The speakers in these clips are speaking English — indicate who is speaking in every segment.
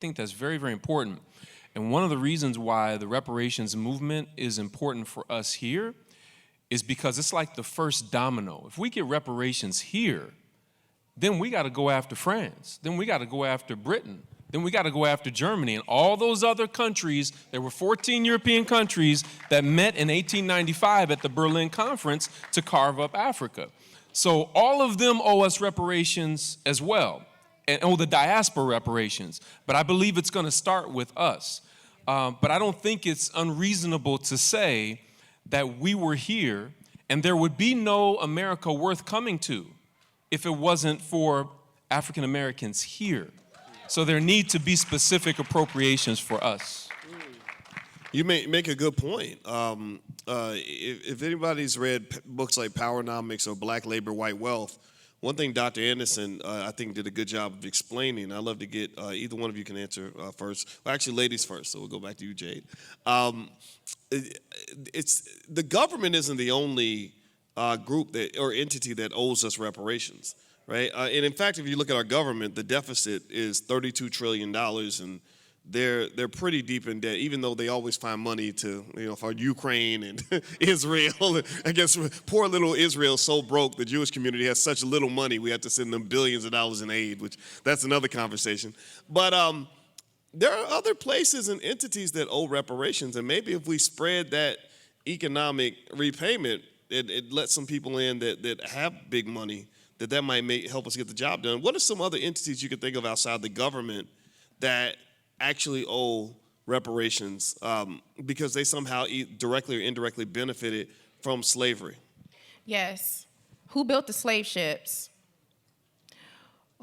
Speaker 1: think that's very, very important. And one of the reasons why the reparations movement is important for us here is because it's like the first domino. If we get reparations here, then we got to go after France. Then we got to go after Britain. Then we got to go after Germany and all those other countries. There were 14 European countries that met in 1895 at the Berlin Conference to carve up Africa. So all of them owe us reparations as well, and owe the diaspora reparations. But I believe it's going to start with us. But I don't think it's unreasonable to say that we were here and there would be no America worth coming to if it wasn't for African Americans here. So there need to be specific appropriations for us.
Speaker 2: You make a good point. If anybody's read books like Powernomics or Black Labor, White Wealth, one thing Dr. Anderson, I think, did a good job of explaining. I'd love to get either one of you can answer first. Well, actually, ladies first, so we'll go back to you, Jade. It's the government isn't the only group that or entity that owes us reparations, right? And in fact, if you look at our government, the deficit is $32 trillion, and they're pretty deep in debt, even though they always find money to, for Ukraine and Israel. I guess poor little Israel is so broke, the Jewish community has such little money, we have to send them billions of dollars in aid, which that's another conversation. But there are other places and entities that owe reparations, and maybe if we spread that economic repayment, it lets some people in that have big money, that might help us get the job done. What are some other entities you could think of outside the government that actually owe reparations because they somehow directly or indirectly benefited from slavery?
Speaker 3: Yes. Who built the slave ships?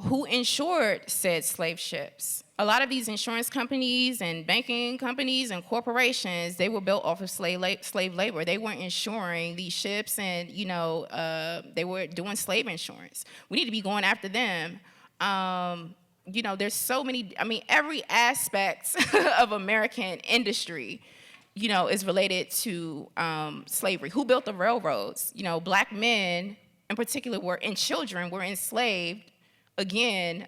Speaker 3: Who insured said slave ships? A lot of these insurance companies and banking companies and corporations, they were built off of slave labor. They weren't insuring these ships, and they were doing slave insurance. We need to be going after them. There's so many, every aspect of American industry, is related to slavery. Who built the railroads? Black men in particular and children were enslaved, again,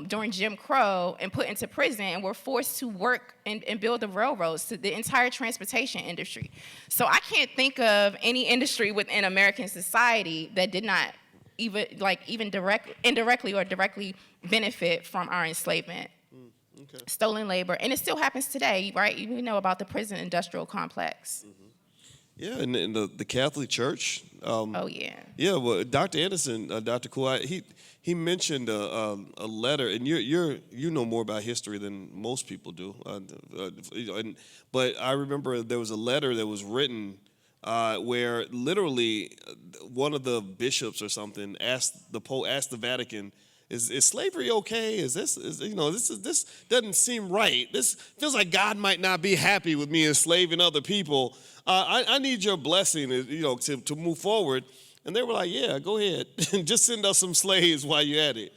Speaker 3: during Jim Crow and put into prison and were forced to work and build the railroads, to the entire transportation industry. So I can't think of any industry within American society that did not even indirectly or directly benefit from our enslavement. Okay. Stolen labor, and it still happens today, right? We know about the prison industrial complex. Mm-hmm.
Speaker 2: Yeah, and the Catholic Church.
Speaker 3: Oh yeah.
Speaker 2: Yeah, well, Dr. Anderson, Dr. Kouai, he mentioned a letter, and you know more about history than most people do. But I remember there was a letter that was written where literally one of the bishops or something asked the Vatican, is slavery okay? This doesn't seem right. This feels like God might not be happy with me enslaving other people. I need your blessing, to move forward. And they were like, yeah, go ahead. Just send us some slaves while you're at it.